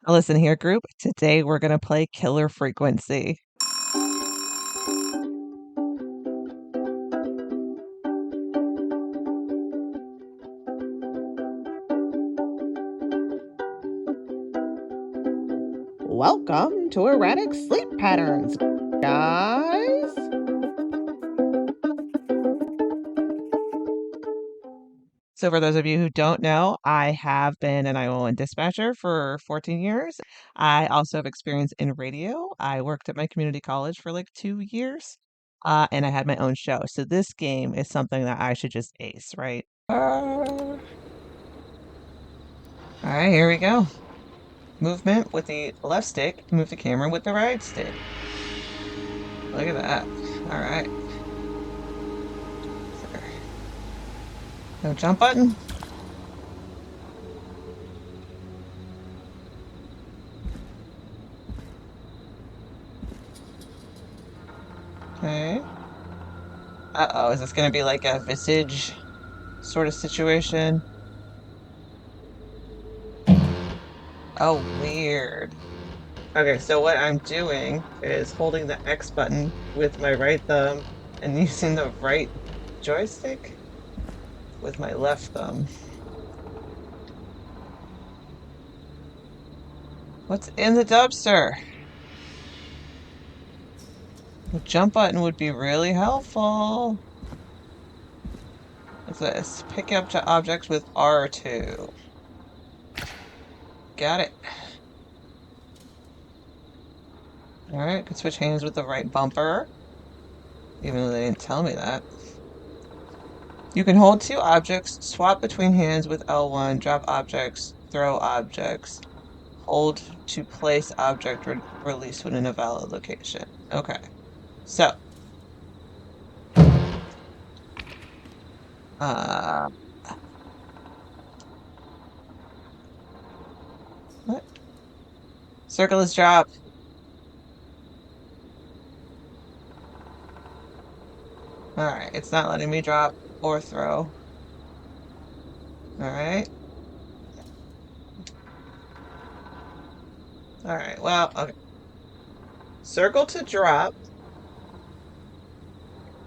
Listen here, group. Today we're going to play Killer Frequency. Welcome to Erratic Sleep Patterns, guys. So for those of you who don't know, I have been an 911 dispatcher for 14 years. I also have experience in radio. I worked at my community college for like 2 years, and I had my own show. So this game is something that I should just ace, right? All right, here we go. Movement with the left stick, move the camera with the right stick. Look at that. All right. No jump button. Okay. Uh-oh, is this gonna be like a visage sort of situation? Oh, weird. Okay, so what I'm doing is holding the X button with my right thumb and using the right joystick with my left thumb. What's in the dumpster? The jump button would be really helpful. What's this? Pick up to objects with R2. Got it. Alright, could switch hands with the right bumper. Even though they didn't tell me that. You can hold two objects, swap between hands with L1, drop objects, throw objects. Hold to place object release when in a valid location. Okay. So. What? Circle is drop. Alright, it's not letting me drop or throw. Alright. Alright, well, okay. Circle to drop.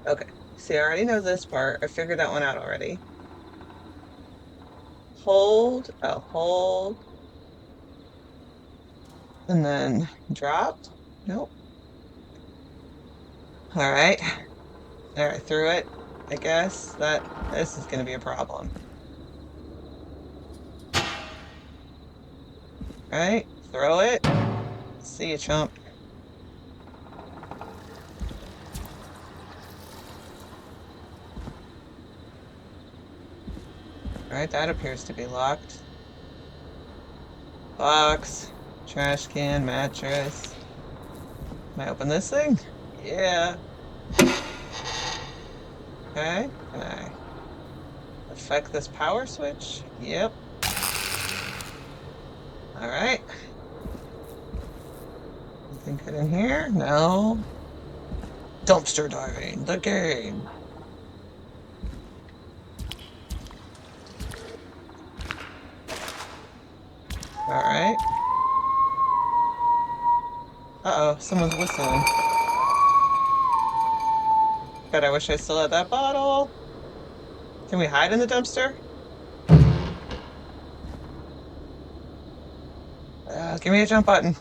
Okay. See, I already know this part. I figured that one out already. Hold. Oh, hold. And then drop. Nope. Alright. Alright, through it. I guess that this is gonna be a problem. Alright, throw it. See you, chump. Alright, that appears to be locked. Box, trash can, mattress. Can I open this thing? Yeah. Okay, can I affect this power switch? Yep. Alright. Anything good in here? No. Dumpster diving, the game. Alright. Uh-oh, someone's whistling. God, I wish I still had that bottle. Can we hide in the dumpster? Give me a jump button.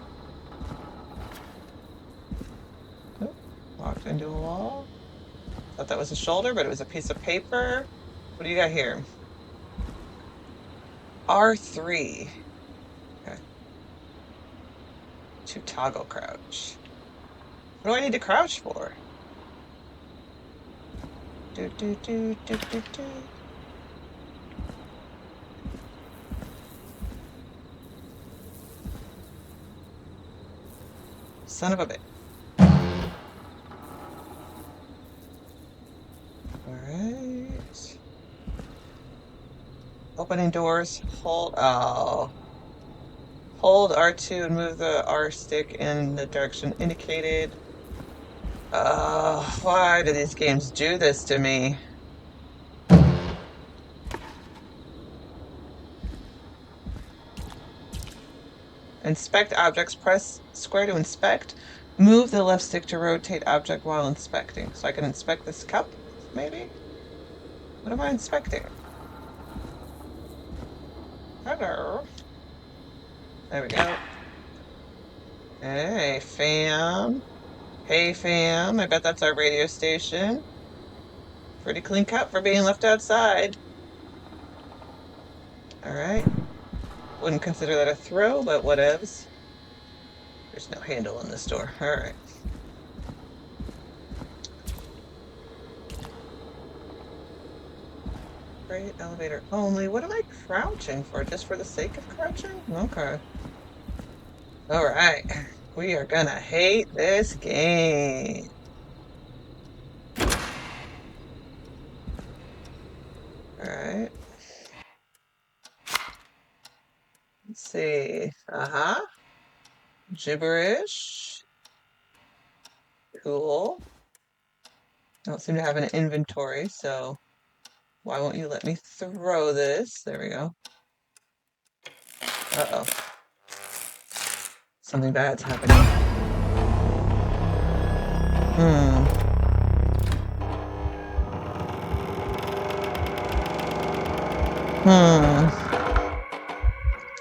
Oh, walked into a wall. Thought that was a shoulder, but it was a piece of paper. What do you got here? R3. Okay. To toggle crouch. What do I need to crouch for? Do do do do do do. Son of a bit. Alright. Opening doors. Hold. Oh. Hold R2 and move the R stick in the direction indicated. Why do these games do this to me? Inspect objects. Press square to inspect. Move the left stick to rotate object while inspecting. So I can inspect this cup, maybe? What am I inspecting? Hello. There we go. Hey, fam. Hey, fam. I bet that's our radio station. Pretty clean cup for being left outside. All right. Wouldn't consider that a throw, but whatevs. There's no handle on this door. All right. Freight elevator only. What am I crouching for? Just for the sake of crouching? Okay. All right. We are gonna hate this game. All right. Let's see. Uh-huh. Gibberish. Cool. I don't seem to have an inventory, so why won't you let me throw this? There we go. Uh-oh. Something bad's happening.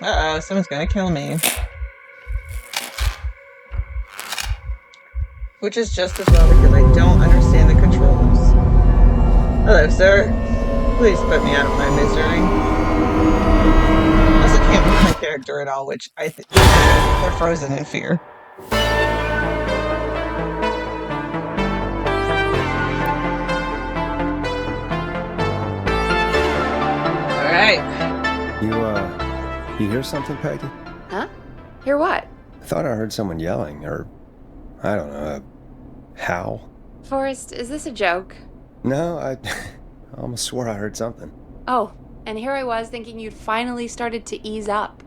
Uh-oh, someone's gonna kill me. Which is just as well because I don't understand the controls. Hello, sir. Please put me out of my misery. I also can't move my character at all, which I think they're frozen in fear. Alright. You hear something, Peggy? Huh? Hear what? I thought I heard someone yelling, or, I don't know, a howl. Forrest, is this a joke? No, I almost swore I heard something. Oh, and here I was thinking you'd finally started to ease up.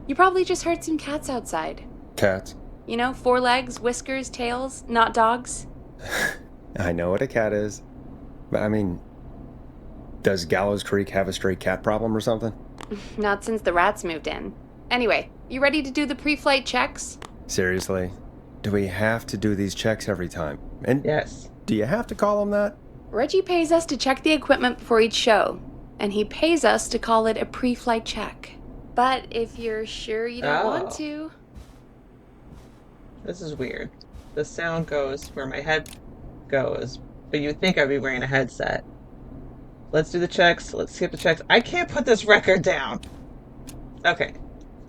You probably just heard some cats outside. Cats? You know, 4 legs, whiskers, tails, not dogs. I know what a cat is. But I mean, does Gallows Creek have a stray cat problem or something? Not since the rats moved in. Anyway, you ready to do the pre-flight checks? Seriously? Do we have to do these checks every time? And Yes. do you have to call them that? Reggie pays us to check the equipment before each show, and he pays us to call it a pre-flight check. But if you're sure you don't want to... This is weird. The sound goes where my head goes, but you'd think I'd be wearing a headset. Let's do the checks. Let's skip the checks. I can't put this record down. Okay.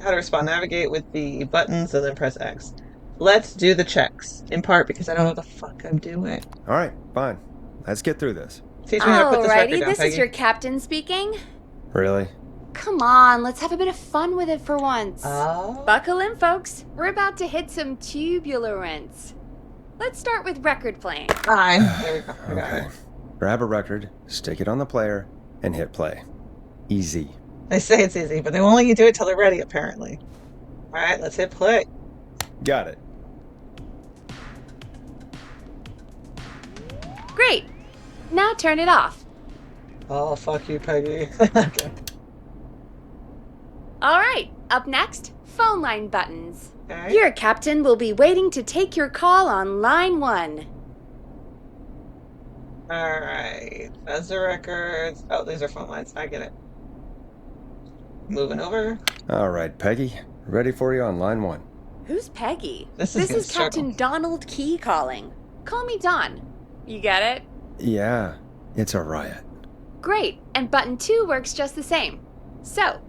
How to respond. Navigate with the buttons and then press X. Let's do the checks. In part because I don't know what the fuck I'm doing. All right, fine. Let's get through this. Teach me how to put this record down, this Peggy. is your captain speaking. Really? Come on, let's have a bit of fun with it for once. Oh. Buckle in, folks. We're about to hit some tubular rents. Let's start with record playing. Fine. There we go. I got Okay. it. Grab a record, stick it on the player, and hit play. Easy. They say it's easy, but they won't let you do it till they're ready, apparently. All right, let's hit play. Got it. Great. Now turn it off. Oh, fuck you, Peggy. Okay. All right, up next, phone line buttons. Okay. Your captain will be waiting to take your call on line 1. All right. That's the records. Oh, these are phone lines. I get it. Moving over. All right, Peggy. Ready for you on line 1. Who's Peggy? This is gonna Captain Donald Key calling. Call me Don. You get it? Yeah, it's a riot. Great, and button 2 works just the same. So,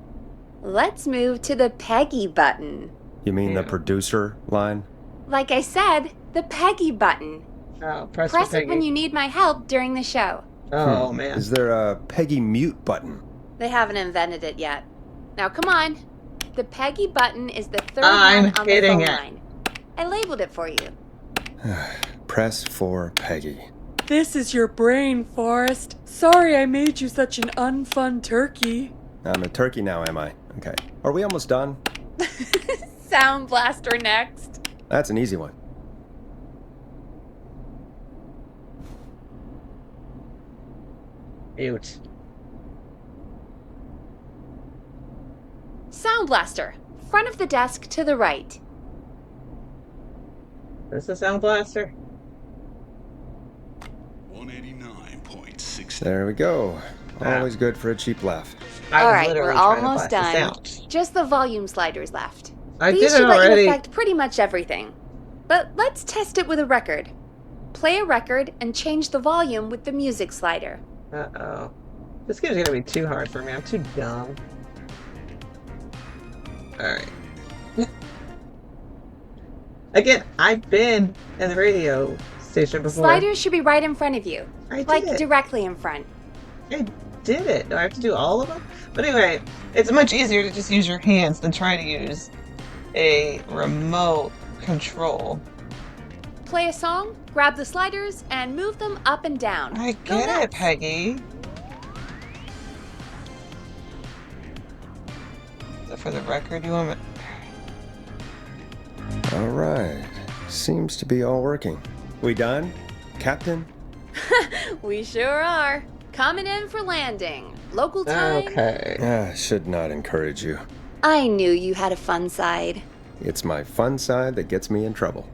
let's move to the Peggy button. You mean the Yeah. producer line? Like I said, the Peggy button. Oh, press Press for it Peggy. when you need my help during the show. Oh, man. Is there a Peggy mute button? They haven't invented it yet. Now come on. The Peggy button is the third I'm one on the hitting phone it. line. I labeled it for you. Press for Peggy. This is your brain, Forrest. Sorry I made you such an unfun turkey. I'm a turkey now, am I? Okay. Are we almost done? Sound Blaster next. That's an easy one. Mute. Sound Blaster. front of the desk to the right. This is a sound blaster. 189.6. There we go. Always good for a cheap laugh. I All was right, literally we're trying to almost blast the done. sound. Just the volume sliders left. I These did it should let you already. affect pretty much everything. But let's test it with a record. Play a record and change the volume with the music slider. Uh-oh. This game's gonna be too hard for me. I'm too dumb. Alright. Again, I've been in the radio station before. Sliders should be right in front of you. I did Like it. directly in front. I did it. Do I have to do all of them? But anyway, it's much easier to just use your hands than try to use a remote control. Play a song, grab the sliders, and move them up and down. I Go get it, nuts. Peggy. So for the record, you want me... All right. Seems to be all working. We done, Captain? We sure are. Coming in for landing. Local time. Okay. Should not encourage you. I knew you had a fun side. It's my fun side that gets me in trouble.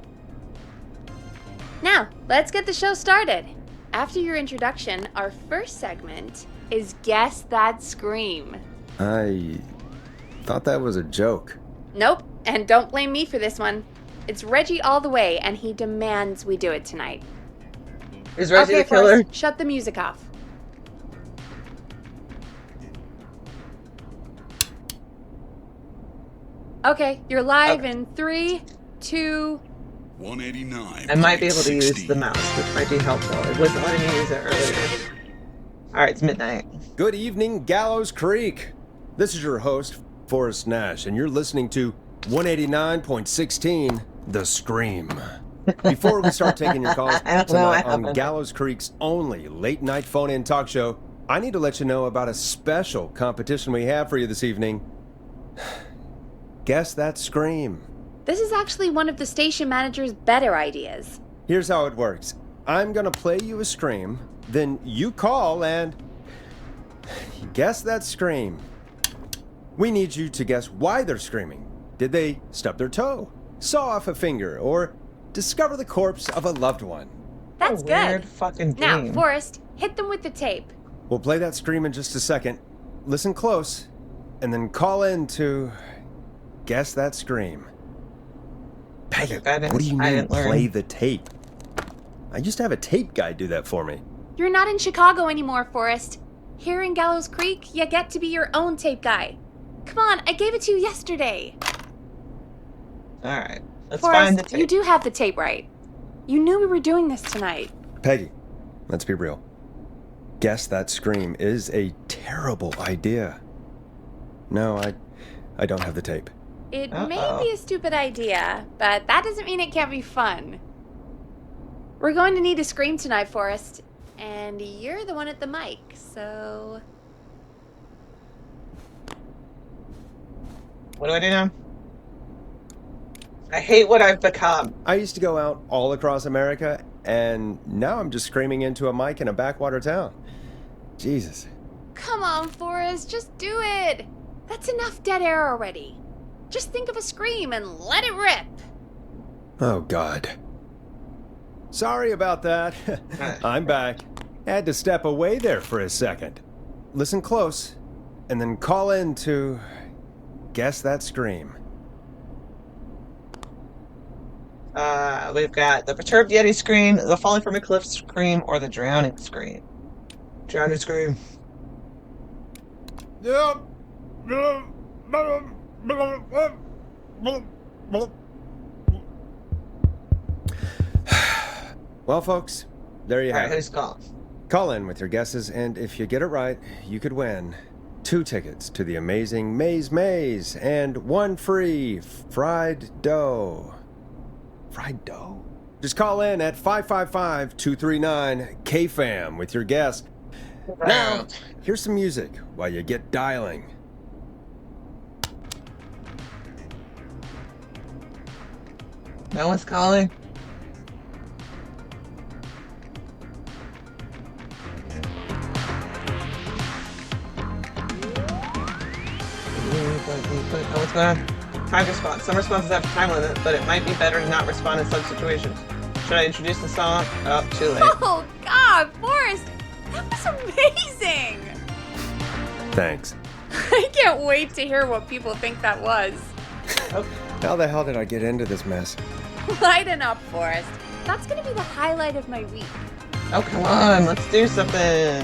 Now, let's get the show started. After your introduction, our first segment is Guess That Scream. I thought that was a joke. Nope, and don't blame me for this one. It's Reggie all the way, and he demands we do it tonight. Is Reggie Okay, the killer? Forrest, shut the music off. Okay, you're live in 3, 2... 189. I might be able to use the mouse, which might be helpful. It wasn't letting me use it earlier. Alright, it's midnight. Good evening, Gallows Creek. This is your host, Forrest Nash, and you're listening to 189.16, The Scream. Before we start taking your calls I don't know what tonight on happened. Gallows Creek's only late-night phone-in talk show, I need to let you know about a special competition we have for you this evening. Guess That Scream. This is actually one of the station manager's better ideas. Here's how it works. I'm gonna play you a scream, then you call and guess that scream. We need you to guess why they're screaming. Did they stub their toe, saw off a finger, or discover the corpse of a loved one? That's What a weird good. fucking Now, game. Forrest, hit them with the tape. We'll play that scream in just a second. Listen close, and then call in to guess that scream. Peggy, I what do you mean didn't learn. play the tape? I used to have a tape guy do that for me. You're not in Chicago anymore, Forrest. Here in Gallows Creek, you get to be your own tape guy. Come on, I gave it to you yesterday. Alright, let's find the Forrest, tape. you do have the tape right. You knew we were doing this tonight. Peggy, let's be real. Guess that scream is a terrible idea. No, I don't have the tape. It may Uh-oh. be a stupid idea, but that doesn't mean it can't be fun. We're going to need a scream tonight, Forrest. And you're the one at the mic, so... What do I do now? I hate what I've become. I used to go out all across America, and now I'm just screaming into a mic in a backwater town. Jesus. Come on, Forrest, just do it. That's enough dead air already. Just think of a scream and let it rip. Oh, God. Sorry about that. I'm back. Had to step away there for a second. Listen close, and then call in to guess that scream. We've got the perturbed Yeti scream, the falling from a cliff scream, or the drowning scream. Drowning scream. Well, folks, there you have Alright, it. who's calling? Call in with your guesses, and if you get it right, you could win 2 tickets to the amazing Maze Maze and 1 free fried dough. Fried dough? Just call in at 555-239-KFAM with your guess. Now, here's some music while you get dialing. No one's calling? Oh, what's going on? Time to respond. Some responses have a time limit, but it might be better to not respond in some situations. Should I introduce the song? Oh, too late. Oh, God, Forrest, that was amazing. Thanks. I can't wait to hear what people think that was. How the hell did I get into this mess? Lighten up, Forrest. That's going to be the highlight of my week. Oh, come on. Let's do something.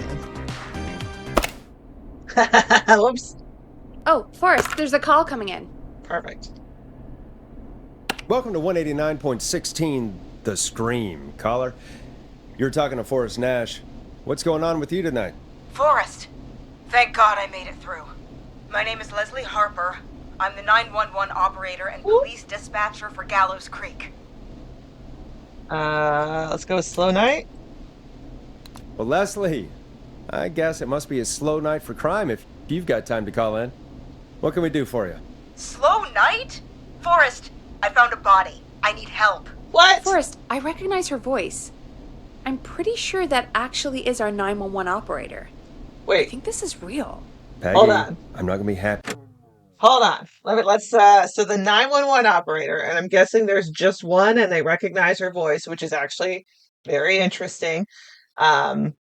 Whoops. Oh, Forrest, there's a call coming in. Perfect. Welcome to 189.16, The Scream. Caller, you're talking to Forrest Nash. What's going on with you tonight? Forrest, thank God I made it through. My name is Leslie Harper. I'm the 911 operator and police dispatcher for Gallows Creek. Let's go with Slow Night. Well, Leslie, I guess it must be a slow night for crime if you've got time to call in. What can we do for you? Slow night? Forrest, I found a body. I need help. What? Forrest, I recognize her voice. I'm pretty sure that actually is our 911 operator. I Wait, think this is real. Peggy, hold on. I'm not gonna be happy. Hold on. So the 911 operator, and I'm guessing there's just one and they recognize her voice, which is actually very interesting. Um,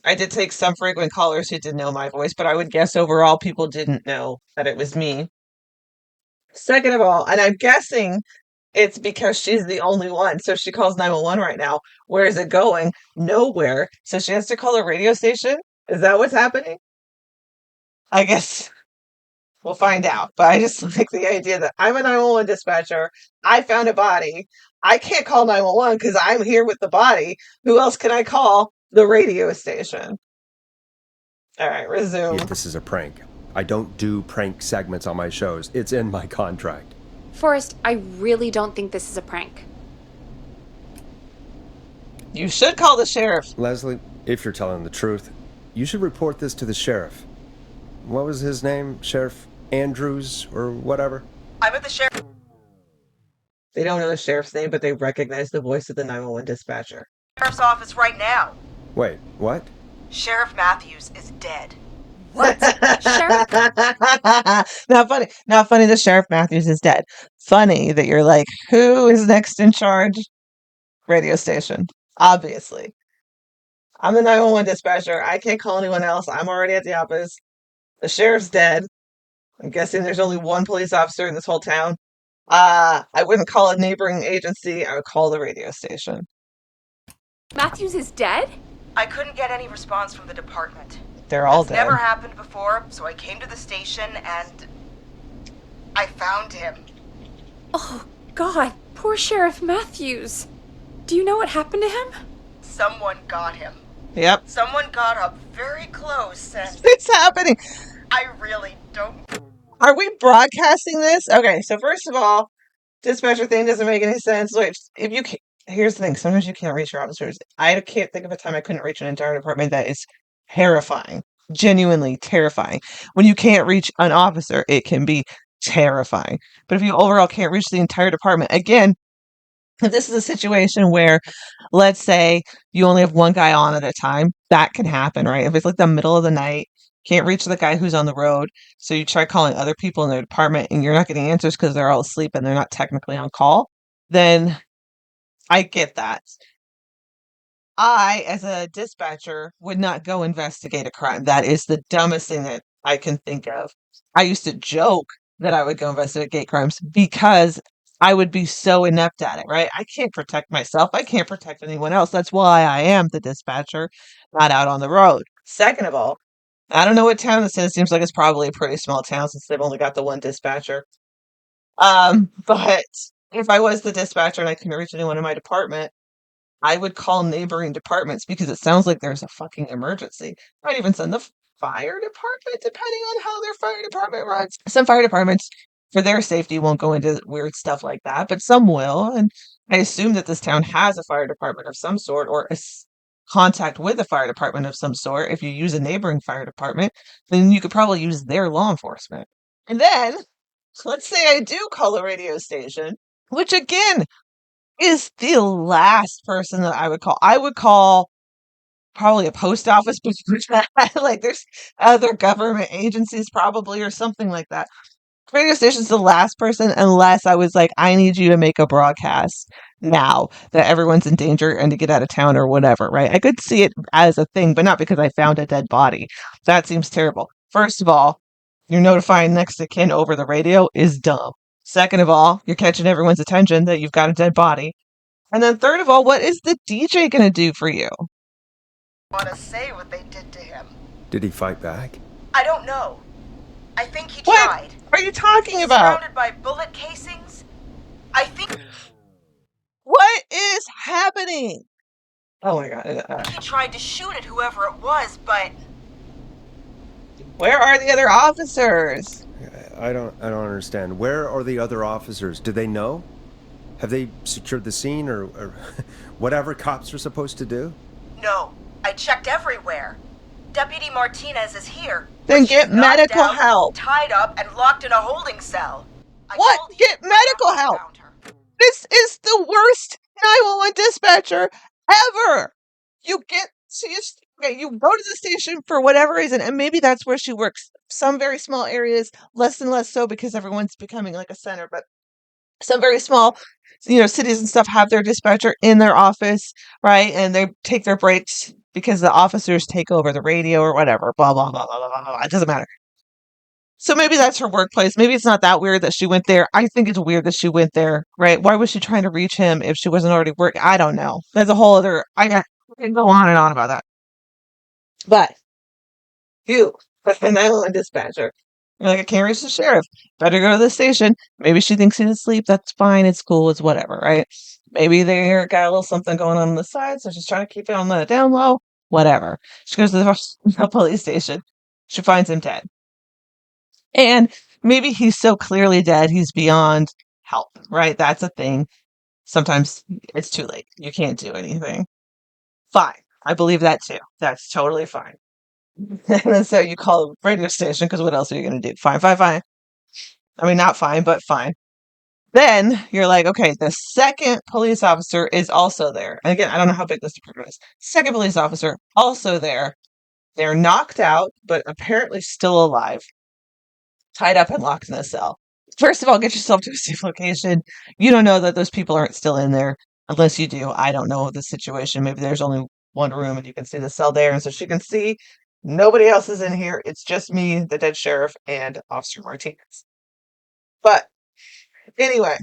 I did take some frequent callers who did know my voice, but I would guess overall people didn't know that it was me. Second of all, and I'm guessing it's because she's the only one. So she calls 911 right now. Where is it going? Nowhere. So she has to call a radio station? Is that what's happening? I guess we'll find out. But I just like the idea that I'm a 911 dispatcher. I found a body. I can't call 911 because I'm here with the body. Who else can I call? The radio station. All right, resume. Yeah, this is a prank. I don't do prank segments on my shows. It's in my contract. Forrest, I really don't think this is a prank. You should call the sheriff. Leslie, if you're telling the truth, you should report this to the sheriff. What was his name? Sheriff Andrews or whatever? I'm at the sheriff's They don't know the sheriff's name, but they recognize the voice of the 911 dispatcher. office right now. Wait, what? Sheriff Matthews is dead. What? Sheriff? Not funny. Not funny that Sheriff Matthews is dead. Funny that you're like, who is next in charge? Radio station. Obviously. I'm the 911 dispatcher. I can't call anyone else. I'm already at the office. The sheriff's dead. I'm guessing there's only one police officer in this whole town. I wouldn't call a neighboring agency. I would call the radio station. Matthews is dead? I couldn't get any response from the department. They're all It's dead. never happened before, so I came to the station and I found him. Oh, God, poor Sheriff Matthews. Do you know what happened to him? Someone got him. Yep. Someone got up very close and It's happening. I really don't. Are we broadcasting this? Okay, so first of all, dispatcher thing doesn't make any sense. Wait, if you can, here's the thing: sometimes you can't reach your officers. I can't think of a time I couldn't reach an entire department. That is terrifying, genuinely terrifying. When you can't reach an officer, it can be terrifying. But if you overall can't reach the entire department, again, if this is a situation where, let's say, you only have one guy on at a time, that can happen, right? If it's like the middle of the night, can't reach the guy who's on the road, so you try calling other people in their department and you're not getting answers because they're all asleep and they're not technically on call, then I get that. I, as a dispatcher, would not go investigate a crime. That is the dumbest thing that I can think of. I used to joke that I would go investigate crimes because I would be so inept at it, right? I can't protect myself. I can't protect anyone else. That's why I am the dispatcher, not out on the road. Second of all, I don't know what town this is. It seems like it's probably a pretty small town since they've only got the one dispatcher. But if I was the dispatcher and I couldn't reach anyone in my department, I would call neighboring departments because it sounds like there's a fucking emergency. Might even send the fire department, depending on how their fire department runs. Some fire departments, for their safety, won't go into weird stuff like that, but some will. And I assume that this town has a fire department of some sort or contact with a fire department of some sort. If you use a neighboring fire department, then you could probably use their law enforcement. And then, let's say I do call a radio station, which again, is the last person that I would call. I would call probably a post office, but like there's other government agencies probably or something like that. radio station's the last person, unless I was like, I need you to make a broadcast now that everyone's in danger and to get out of town or whatever, right? I could see it as a thing, but not because I found a dead body. That seems terrible. First of all, you're notifying next of kin over the radio is dumb. Second of all, you're catching everyone's attention that you've got a dead body. And then third of all, what is the DJ going to do for you? Want to say what they did to him? Did he fight back? I don't know. I think he What tried. are you talking He's about? surrounded by bullet casings. I think What is happening? Oh my god. he tried to shoot at whoever it was, but Where are the other officers? I don't understand. Where are the other officers? Do they know? Have they secured the scene or whatever cops are supposed to do? no. I checked everywhere. Deputy Martinez is here. Then but she's get knocked medical out, help. tied up, and locked in a holding cell. I What? called you Get right medical after I help. found her. This is the worst 911 dispatcher ever. You get okay, you go to the station for whatever reason, and maybe that's where she works. Some very small areas, less and less so because everyone's becoming like a center, but some very small, cities and stuff have their dispatcher in their office, right? And they take their breaks because the officers take over the radio or whatever. Blah blah blah blah blah blah. Blah. It doesn't matter. So maybe that's her workplace. Maybe it's not that weird that she went there. I think it's weird that she went there, right? Why was she trying to reach him if she wasn't already working? I don't know. That's a whole other. I can go on and on about that. But you, the 911 dispatcher, you're like, I can't reach the sheriff. Better go to the station. Maybe she thinks he's asleep. That's fine. It's cool. It's whatever, right? Maybe they got a little something going on the side, so she's trying to keep it on the down low. Whatever. She goes to the police station. She finds him dead. And maybe he's so clearly dead, he's beyond help, right? That's a thing. Sometimes it's too late. You can't do anything. Fine. I believe that too. That's totally fine. And so you call the radio station because what else are you going to do? Fine, fine, fine. I mean, not fine, but fine. Then you're like, okay, the second police officer is also there. And again, I don't know how big this department is. Second police officer also there. They're knocked out, but apparently still alive, tied up and locked in a cell. First of all, get yourself to a safe location. You don't know that those people aren't still in there. Unless you do. I don't know the situation. Maybe there's only one room and you can see the cell there. And so she can see nobody else is in here. It's just me, the dead sheriff, and Officer Martinez. But anyway,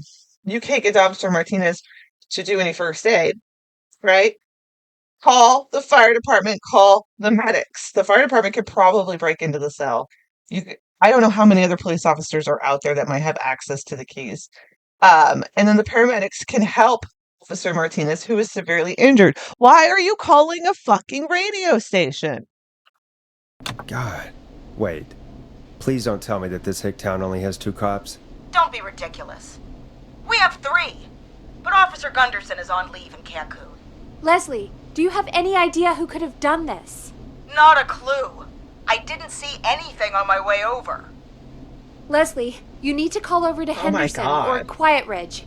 you can't get Officer Martinez to do any first aid, right? Call the fire department, call the medics. The fire department could probably break into the cell. I don't know how many other police officers are out there that might have access to the keys. And then the paramedics can help Officer Martinez, who is severely injured. Why are you calling a fucking radio station? God. Wait. Please don't tell me that this hick town only has 2 cops. Don't be ridiculous. We have 3, but Officer Gunderson is on leave in Cancun. Leslie, do you have any idea who could have done this? Not a clue. I didn't see anything on my way over. Leslie, you need to call over to Oh my Henderson or God. Quiet Ridge.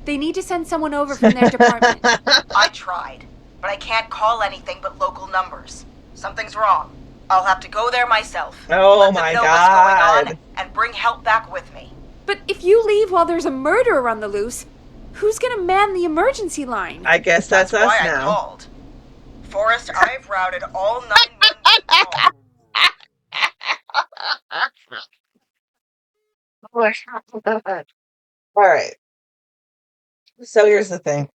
They need to send someone over from their department. I tried, but I can't call anything but local numbers. Something's wrong. I'll have to go there myself. Oh let them my know God. what's going on, and bring help back with me. But if you leave while there's a murderer on the loose, who's gonna man the emergency line? I guess that's us why I now. called. Forrest, I've routed all 911 calls. All right. So here's the thing.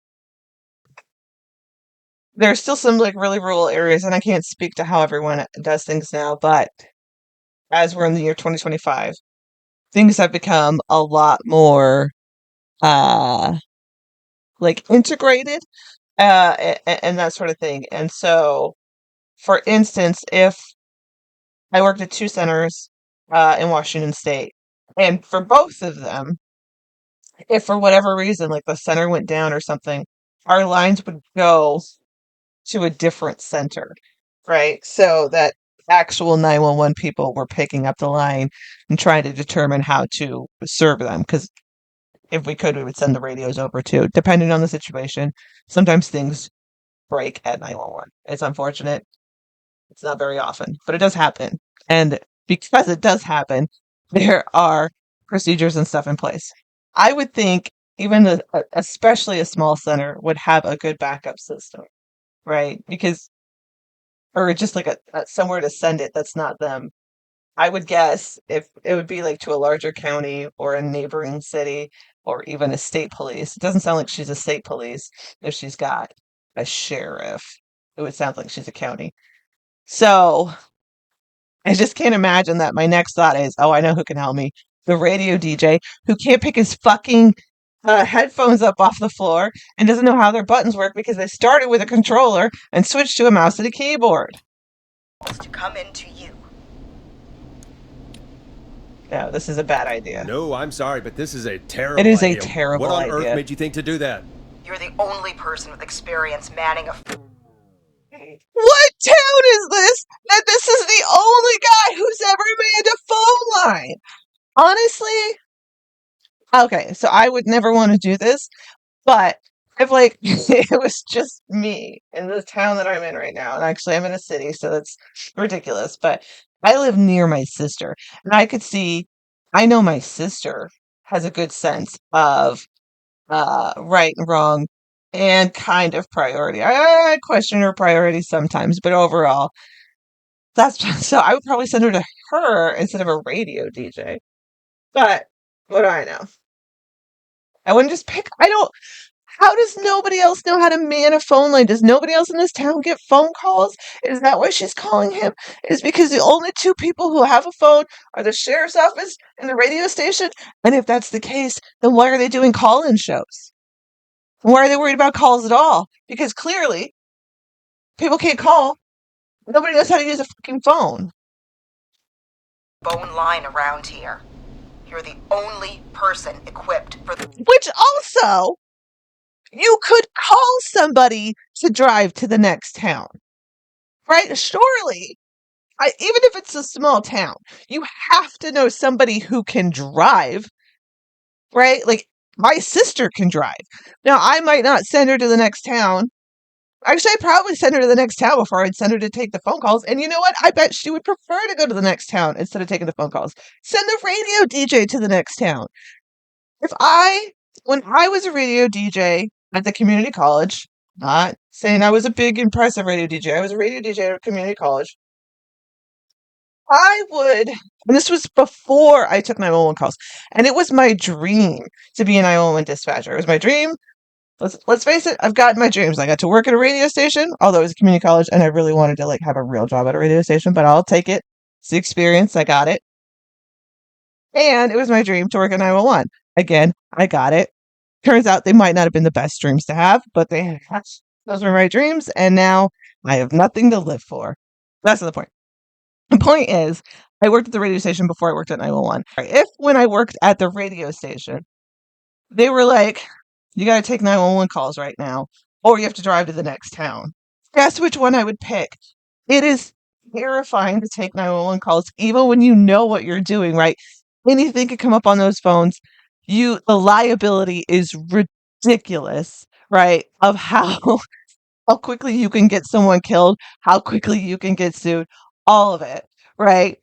There's still some like really rural areas, and I can't speak to how everyone does things now, but as we're in the year 2025, things have become a lot more uh like integrated and that sort of thing. And so, for instance, if I worked at 2 centers in Washington State, and for both of them, if for whatever reason, like the center went down or something, our lines would go to a different center, right? So that actual 911 people were picking up the line and trying to determine how to serve them. Because if we could, we would send the radios over too, depending on the situation. Sometimes things break at 911. It's unfortunate. It's not very often, but it does happen. And because it does happen, there are procedures and stuff in place. I would think even especially a small center would have a good backup system, right? Because or just like a somewhere to send it that's not them. I would guess if it would be like to a larger county or a neighboring city or even a state police. It doesn't sound like she's a state police if she's got a sheriff. It would sound like she's a county. So I just can't imagine that my next thought is, oh, I know who can help me. The radio DJ who can't pick his fucking headphones up off the floor and doesn't know how their buttons work because they started with a controller and switched to a mouse and a keyboard. To come into you. No, this is a bad idea. No, I'm sorry, but this is a terrible It is a idea. terrible What on earth idea. made you think to do that? You're the only person with experience manning a. What town is this that this is the only guy who's ever manned a phone line? Honestly, okay, so I would never want to do this, but if like it was just me in the town that I'm in right now, and actually I'm in a city, so that's ridiculous, but I live near my sister, and I know my sister has a good sense of right and wrong and kind of priority. I question her priorities sometimes, but overall, that's so I would probably send her to her instead of a radio DJ. But what do I know? I wouldn't just pick. I don't. How does nobody else know how to man a phone line? Does nobody else in this town get phone calls? Is that why she's calling him? Is because the only two people who have a phone are the sheriff's office and the radio station? And if that's the case, then why are they doing call-in shows? Why are they worried about calls at all? Because clearly, people can't call. Nobody knows how to use a fucking phone. Phone line around here. You're the only person equipped for the. Which also, you could call somebody to drive to the next town, right? Surely, even if it's a small town, you have to know somebody who can drive, right? Like, my sister can drive. Now, I might not send her to the next town. Actually, I'd probably send her to the next town before I'd send her to take the phone calls. And you know what? I bet she would prefer to go to the next town instead of taking the phone calls. Send the radio DJ to the next town. When I was a radio DJ at the community college, not saying I was a big, impressive radio DJ, I was a radio DJ at a community college. And this was before I took 911 calls, and it was my dream to be a 911 dispatcher. It was my dream. Let's face it, I've gotten my dreams. I got to work at a radio station, although it was a community college, and I really wanted to like have a real job at a radio station, but I'll take it. It's the experience. I got it. And it was my dream to work at 911. Again, I got it. Turns out they might not have been the best dreams to have, but those were my dreams, and now I have nothing to live for. That's not the point. The point is, I worked at the radio station before I worked at 911. If when I worked at the radio station, they were like, you got to take 911 calls right now, or you have to drive to the next town. Guess which one I would pick? It is terrifying to take 911 calls, even when you know what you're doing, right? Anything could come up on those phones. The liability is ridiculous, right? Of how how quickly you can get someone killed, how quickly you can get sued, all of it, right?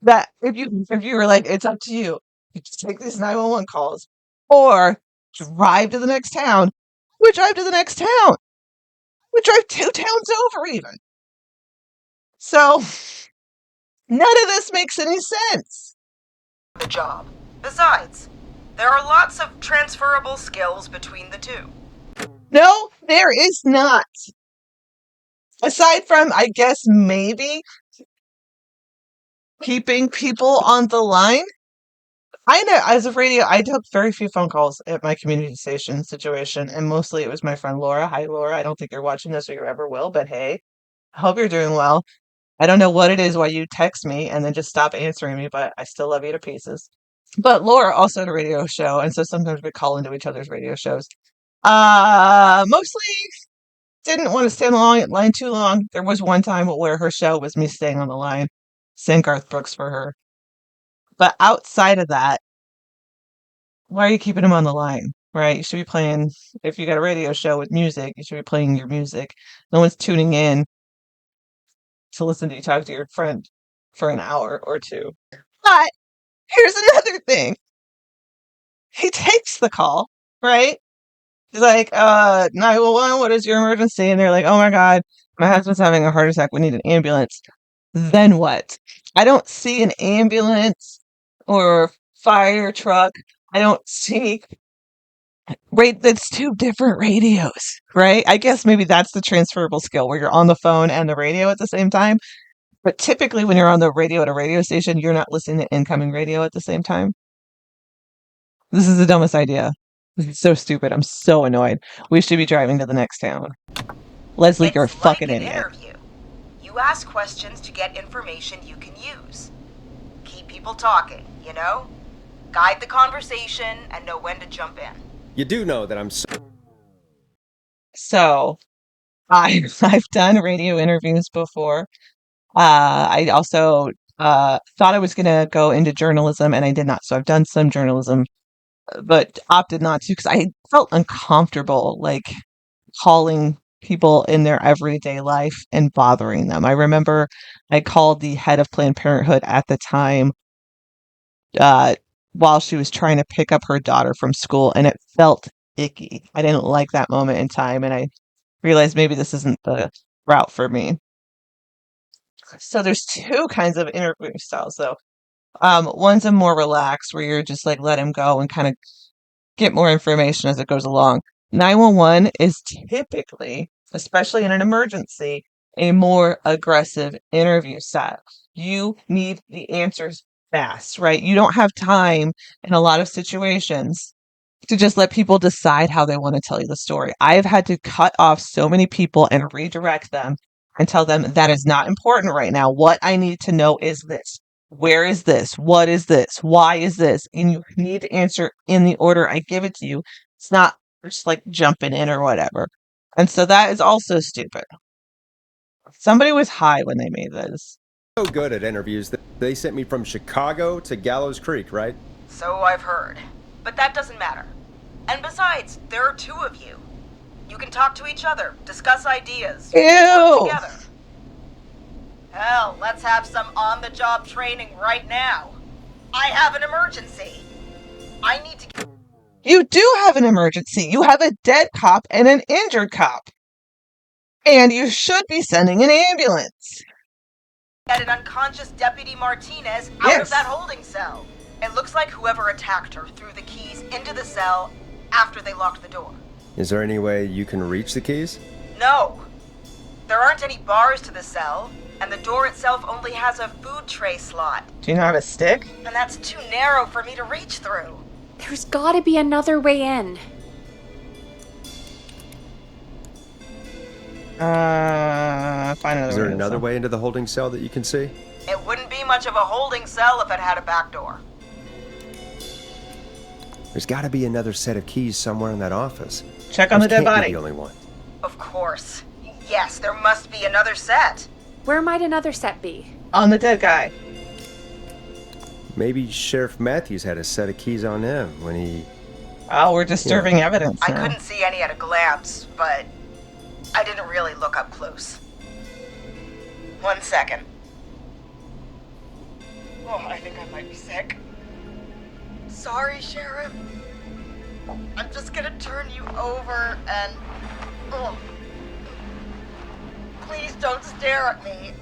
That if you were like, it's up to you. You just take these 911 calls or drive to the next town. We drive to the next town. We drive 2 towns over even. So none of this makes any sense. The job. Besides, there are lots of transferable skills between the two. No, there is not. Aside from, I guess, maybe keeping people on the line. I know, as a radio, I took very few phone calls at my community station situation, and mostly it was my friend Laura. Hi, Laura. I don't think you're watching this or you ever will, but hey, I hope you're doing well. I don't know what it is why you text me and then just stop answering me, but I still love you to pieces. But Laura also had a radio show, and so sometimes we call into each other's radio shows. Mostly didn't want to stay on the line too long. There was one time where her show was me staying on the line, sang Garth Brooks for her. But outside of that, why are you keeping him on the line? Right? You should be playing, if you got a radio show with music, you should be playing your music. No one's tuning in to listen to you talk to your friend for an hour or two. But here's another thing. He takes the call, right? He's like, 911, what is your emergency? And they're like, oh my God, my husband's having a heart attack. We need an ambulance. Then what? I don't see an ambulance or fire truck. I don't see, right? That's two different radios, right? I guess maybe that's the transferable skill where you're on the phone and the radio at the same time. But typically, when you're on the radio at a radio station, you're not listening to incoming radio at the same time. This is the dumbest idea. This is so stupid. I'm so annoyed. We should be driving to the next town. Leslie, you're a It's like fucking an idiot. interview. You ask questions to get information you can use. Keep people talking, you know? Guide the conversation and know when to jump in. You do know that I'm so So, I've done radio interviews before. I also thought I was going to go into journalism, and I did not. So I've done some journalism, but opted not to because I felt uncomfortable, like calling people in their everyday life and bothering them. I remember I called the head of Planned Parenthood at the time uh, while she was trying to pick up her daughter from school, and it felt icky. I didn't like that moment in time, and I realized maybe this isn't the route for me. So there's two kinds of interview styles, though. One's a more relaxed, where you're just like let him go and kind of get more information as it goes along. 911 is typically, especially in an emergency, a more aggressive interview set. You need the answers fast, right? You don't have time in a lot of situations to just let people decide how they want to tell you the story. I have had to cut off so many people and redirect them and tell them that is not important right now. What I need to know is this. Where is this? What is this? Why is this? And you need to answer in the order I give it to you. It's not just like jumping in or whatever. And so that is also stupid. Somebody was high when they made this. good at interviews that they sent me from Chicago to Gallows Creek, right? So I've heard. But that doesn't matter. And besides, there are two of you. You can talk to each other, discuss ideas, work Ew! together. Hell, let's have some on-the-job training right now. I have an emergency. I need to You do have an emergency. You have a dead cop and an injured cop. And you should be sending an ambulance. get an unconscious Deputy Martinez out Yes. of that holding cell. It looks like whoever attacked her threw the keys into the cell after they locked the door. Is there any way you can reach the keys? No. There aren't any bars to the cell, and the door itself only has a food tray slot. Do you not have a stick? And that's too narrow for me to reach through. There's gotta be another way in. Find another Is there way. another way into the holding cell that you can see? It wouldn't be much of a holding cell if it had a back door. There's got to be another set of keys somewhere in that office. Check on the Those dead can't be body. the only one. Of course. Yes, there must be another set. Where might another set be? On the dead guy. Maybe Sheriff Matthews had a set of keys on him when he... Oh, we're disturbing evidence I now. couldn't see any at a glance, but I didn't really look up close. 1 second. Oh, I think I might be sick. Sorry, Sheriff. I'm just gonna turn you over and... Oh. Please don't stare at me.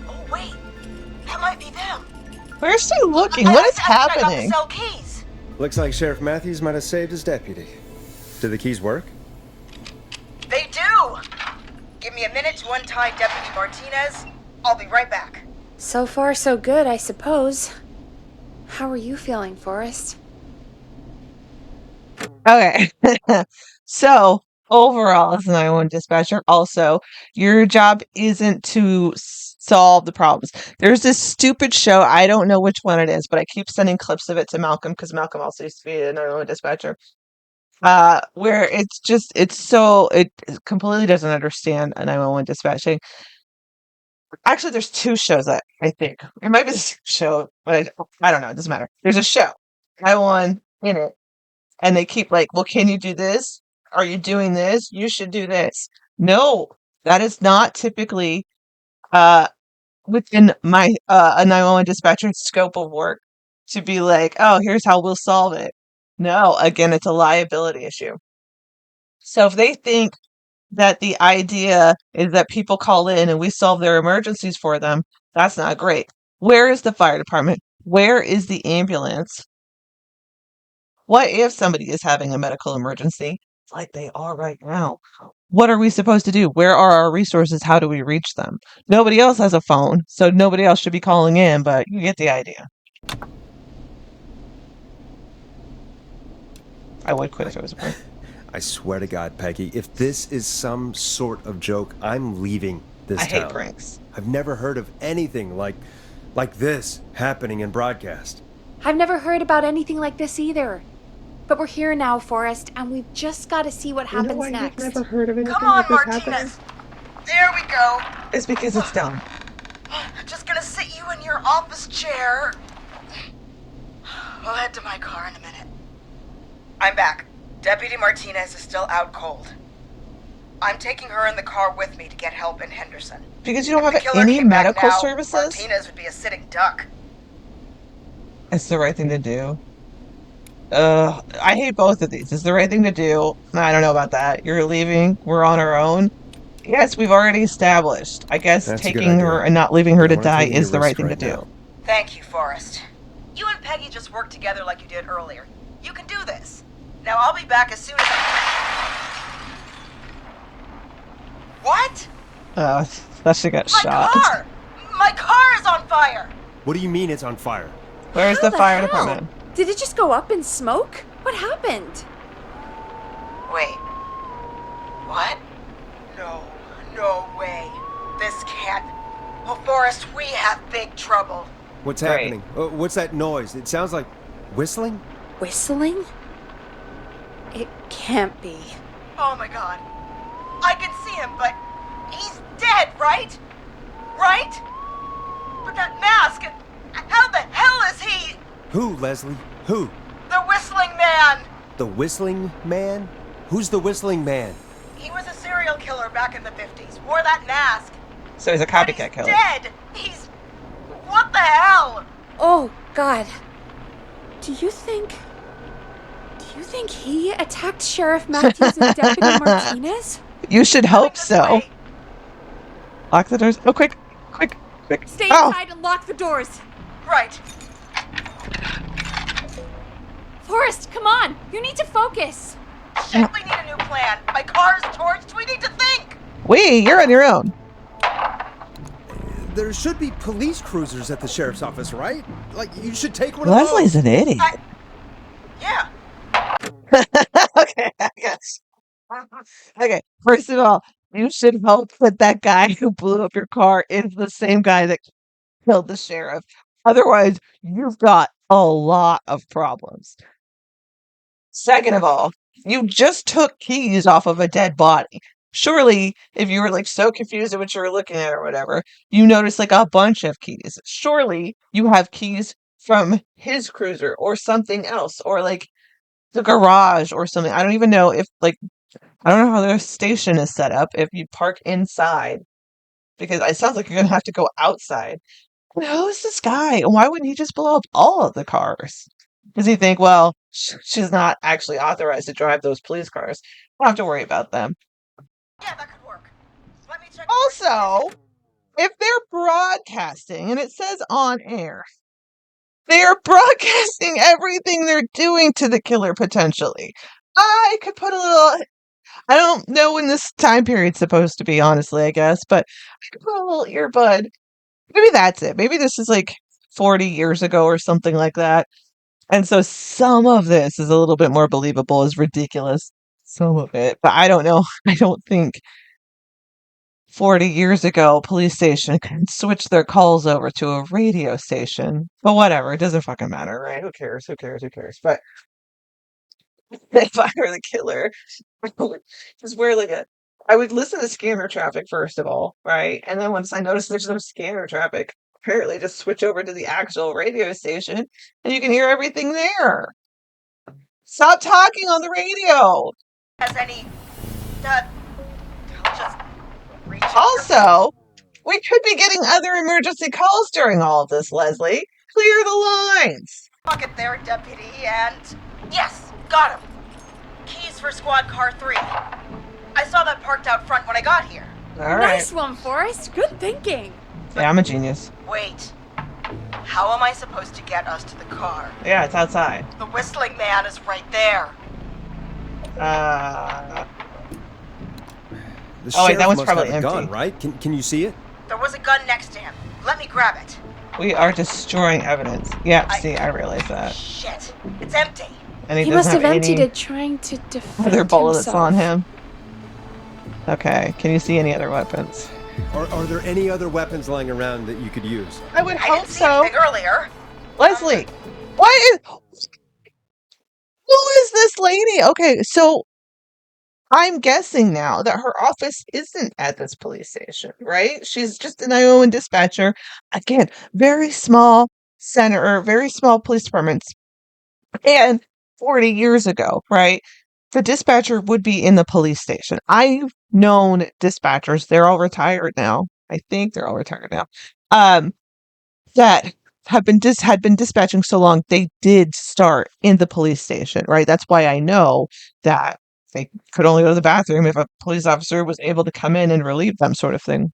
Oh, wait. That might be them. Where's she looking? What is I got happening? the cell keys. Looks like Sheriff Matthews might have saved his deputy. Did the keys work? They do! Give me a minute to untie Deputy Martinez. I'll be right back. So far, so good, I suppose. How are you feeling, Forrest? Okay. So, overall, as an 911 dispatcher, also, your job isn't to solve the problems. There's this stupid show, I don't know which one it is, but I keep sending clips of it to Malcolm because Malcolm also used to be a 911 dispatcher. Where it completely doesn't understand a 911 dispatching. Actually, there's two shows that I think it might be the same show, but I don't know. It doesn't matter. There's a show, 911 in it, and they keep like, well, can you do this? Are you doing this? You should do this. No, that is not typically within my a 911 dispatcher's scope of work to be like, oh, here's how we'll solve it. No, again, it's a liability issue. So if they think that the idea is that people call in and we solve their emergencies for them, that's not great. Where is the fire department? Where is the ambulance? What if somebody is having a medical emergency, like they are right now? What are we supposed to do? Where are our resources? How do we reach them? Nobody else has a phone, so nobody else should be calling in, but you get the idea. I would quit if it was a prank. I swear to God, Peggy, if this is some sort of joke, I'm leaving this I town. hate pranks. I've never heard of anything like this happening in broadcast. I've never heard about anything like this either. But we're here now, Forrest, and we've just got to see what happens next. I've never heard of anything Come on, like this Martinez. happening. There we go. It's because it's dumb. Just gonna sit you in your office chair. We'll head to my car in a minute. I'm back. Deputy Martinez is still out cold. I'm taking her in the car with me to get help in Henderson. Because you don't If the have killer any came back medical now, services? Martinez would be a sitting duck. It's the right thing to do. I hate both of these. It's the right thing to do. I don't know about that. You're leaving. We're on our own. Yes, we've already established. I guess That's a good taking her idea. and not leaving her But to I'm not die taking is a the right risk thing to right do. now. Thank you, Forrest. You and Peggy just worked together like you did earlier. You can do this. Now I'll be back as soon as I... What? That she got My shot. car! My car is on fire! What do you mean it's on fire? Where's How the fire hell? department? Did it just go up in smoke? What happened? Wait. What? No. No way. This can't... Well, Forrest, we have big trouble. What's Right. happening? What's that noise? It sounds like whistling? Whistling? It can't be. Oh my god. I can see him, but he's dead, right? Right? But that mask, how the hell is he? Who, Leslie? Who? The whistling man! The whistling man? Who's the whistling man? He was a serial killer back in the 50s, wore that mask. So he's a But copycat he's killer. dead! He's... What the hell? Oh, God. Do you think he attacked Sheriff Matthews and Deputy Martinez? You should Coming hope this so. way. Lock the doors. Oh, quick, quick, quick. Stay Oh, inside and lock the doors. Right. Forrest, come on. You need to focus. Shit, we need a new plan. My car's torched. We need to think. you're on your own. There should be police cruisers at the sheriff's office, right? Like, you should take one of Leslie's those. an idiot. Yeah. Okay, I guess. Okay, first of all, you should hope that that guy who blew up your car is the same guy that killed the sheriff. Otherwise, you've got a lot of problems. Second of all, you just took keys off of a dead body. Surely, if you were like so confused at what you were looking at or whatever, you noticed like a bunch of keys. Surely you have keys from his cruiser or something else, or like the garage or something. I don't even know if like I don't know how their station is set up if you park inside because it sounds like you're gonna have to go outside. Who is this guy? And why wouldn't he just blow up all of the cars? Does he think, well, she's not actually authorized to drive those police cars? I don't have to worry about them. Yeah, that could work. Let me check. Also, if they're broadcasting and it says on air, they are broadcasting everything they're doing to the killer potentially. I could put a little. I don't know when this time period's supposed to be, honestly, I guess, but I could put a little earbud. Maybe that's it. Maybe this is like 40 years ago or something like that. And so some of this is a little bit more believable, as ridiculous. Some of it. But I don't know. I don't think 40 years ago, a police station could switch their calls over to a radio station. But whatever. It doesn't fucking matter, right? Who cares? Who cares? Who cares? But if I were the killer, I would just wear like a. I would listen to scanner traffic first of all, right? And then once I notice there's no scanner traffic, apparently just switch over to the actual radio station and you can hear everything there. Stop talking on the radio. Has any... I'll just reach in Also, We could be getting other emergency calls during all of this, Leslie. Clear the lines. Pocket there, deputy, and... Yes, got him. Keys for squad car 3. I saw that parked out front when I got here. All right. Nice one, Forrest. Good thinking. Yeah, I'm a genius. Wait. How am I supposed to get us to the car? Yeah, it's outside. The whistling man is right there. Uh, The Oh, wait, sheriff that one's must probably have a gun, empty. right? Can you see it? There was a gun next to him. Let me grab it. we are destroying evidence. Yeah, I- see, I realize that. Shit. It's empty. And He doesn't must have emptied any it trying to defend other bullets himself. on him. Okay, can you see any other weapons? Are there any other weapons lying around that you could use? I would I hope didn't see so. anything earlier. Leslie, why is... Who is this lady? Okay, so I'm guessing now that her office isn't at this police station, right? She's just an Iowan dispatcher. Again, very small center, very small police departments. And 40 years ago, right? The dispatcher would be in the police station. I've known dispatchers, they're all retired now. I think they're all retired now. That had been dispatching so long, they did start in the police station, right? That's why I know that they could only go to the bathroom if a police officer was able to come in and relieve them, sort of thing.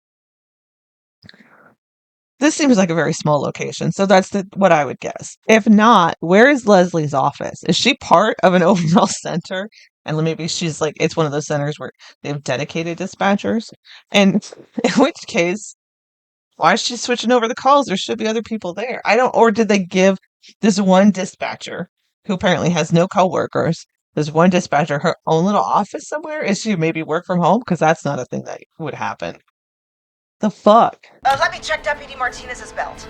This seems like a very small location, so that's what I would guess. If not, where is Leslie's office? Is she part of an overall center? And maybe she's like, it's one of those centers where they have dedicated dispatchers. And in which case, why is she switching over the calls? There should be other people there. Or did they give this one dispatcher, who apparently has no coworkers, this one dispatcher her own little office somewhere? Is she maybe work from home? Because that's not a thing that would happen. The fuck? Let me check Deputy Martinez's belt.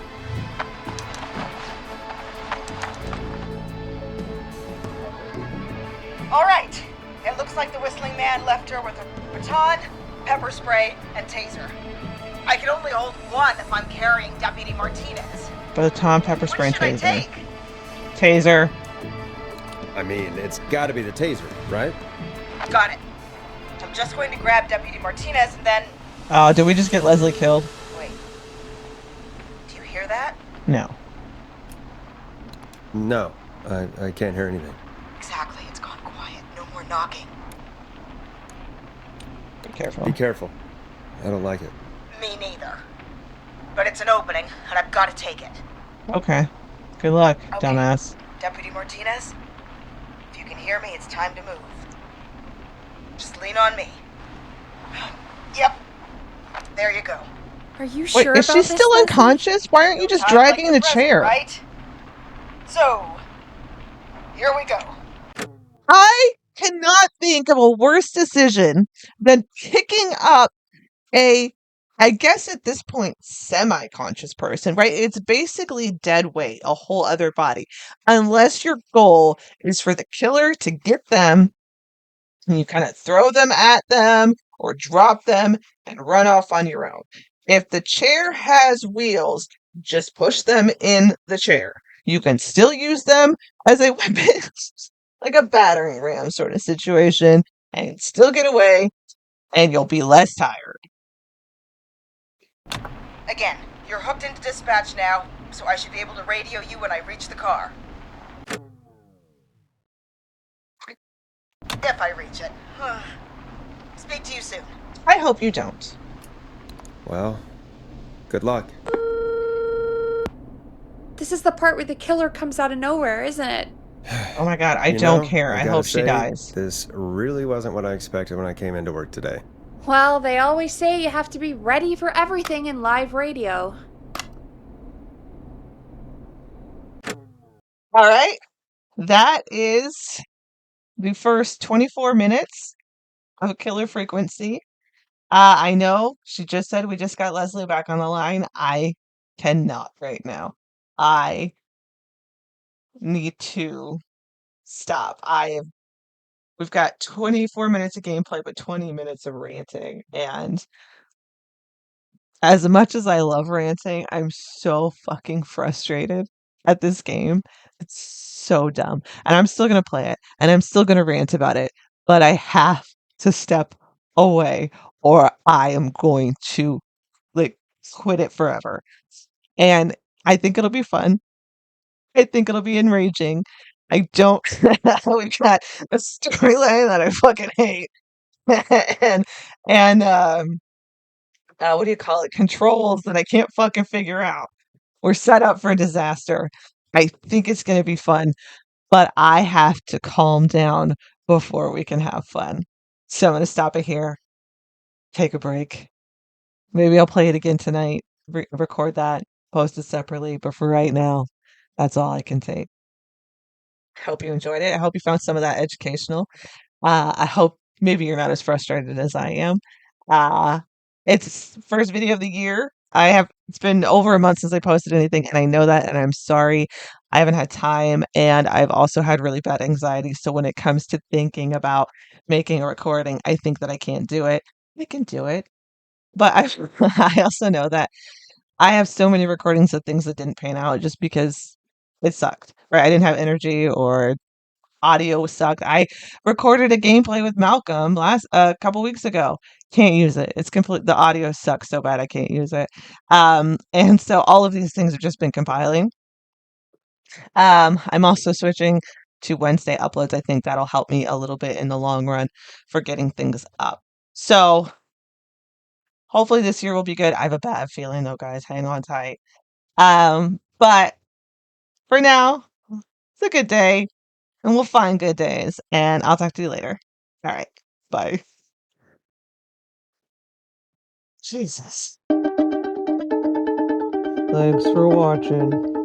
All right. It looks like the whistling man left her with a baton, pepper spray, and taser. I can only hold one if I'm carrying Deputy Martinez. Baton, pepper spray, and What should I taser. take? Taser. I mean, it's got to be the taser, right? Got it. I'm just going to grab Deputy Martinez and then... Oh, did we just get Leslie killed? Wait. Do you hear that? No. No, I can't hear anything. Exactly. It's gone quiet. No more knocking. Be careful. Be careful. I don't like it. Me neither. But it's an opening, and I've got to take it. Okay. Good luck, Okay. dumbass. Deputy Martinez, if you can hear me, it's time to move. Just lean on me. Yep. There you go. Are you Wait, sure is about she this, still Leslie? unconscious? Why aren't you just Time like dragging the the present, chair? Right? So, here we go. I cannot think of a worse decision than picking up I guess at this point, semi-conscious person, right? It's basically dead weight, a whole other body. Unless your goal is for the killer to get them, and you kind of throw them at them or drop them and run off on your own. If the chair has wheels, just push them in the chair. You can still use them as a weapon, like a battering ram sort of situation, and still get away, and you'll be less tired. Again, you're hooked into dispatch now, so I should be able to radio you when I reach the car. If I reach it. Speak to you soon. I hope you don't. Well, good luck. This is the part where the killer comes out of nowhere, isn't it? Oh my god, I You don't know, care. I gotta hope she say, dies. This really wasn't what I expected when I came into work today. Well, they always say you have to be ready for everything in live radio. All right. That is the first 24 minutes of Killer Frequency. I know she just said we just got Leslie back on the line. I cannot right now. I need to stop. We've got 24 minutes of gameplay, but 20 minutes of ranting. And as much as I love ranting, I'm so fucking frustrated at this game. It's so dumb. And I'm still going to play it and I'm still going to rant about it, but I have to step away or I am going to like quit it forever. And I think it'll be fun. I think it'll be enraging. I don't we've got a storyline that I fucking hate. and and what do you call it? Controls that I can't fucking figure out. We're set up for disaster. I think it's going to be fun, but I have to calm down before we can have fun. So I'm going to stop it here, take a break. Maybe I'll play it again tonight, record that, post it separately. But for right now, that's all I can take. Hope you enjoyed it. I hope you found some of that educational. I hope maybe you're not as frustrated as I am. Uh, it's first video of the year. It's been over a month since I posted anything, and I know that, and I'm sorry. I haven't had time, and I've also had really bad anxiety. So when it comes to thinking about making a recording, I think that I can't do it. I can do it, but I, I also know that I have so many recordings of things that didn't pan out just because it sucked, right? I didn't have energy or audio sucked. I recorded a gameplay with Malcolm last a couple weeks ago. Can't use it. It's complete. The audio sucks so bad I can't use it. And so all of these things have just been compiling. I'm also switching to Wednesday uploads. I think that'll help me a little bit in the long run for getting things up. So hopefully this year will be good. I have a bad feeling though, guys. Hang on tight. But for now, it's a good day, and we'll find good days. And I'll talk to you later. All right. Bye. Jesus. Thanks for watching.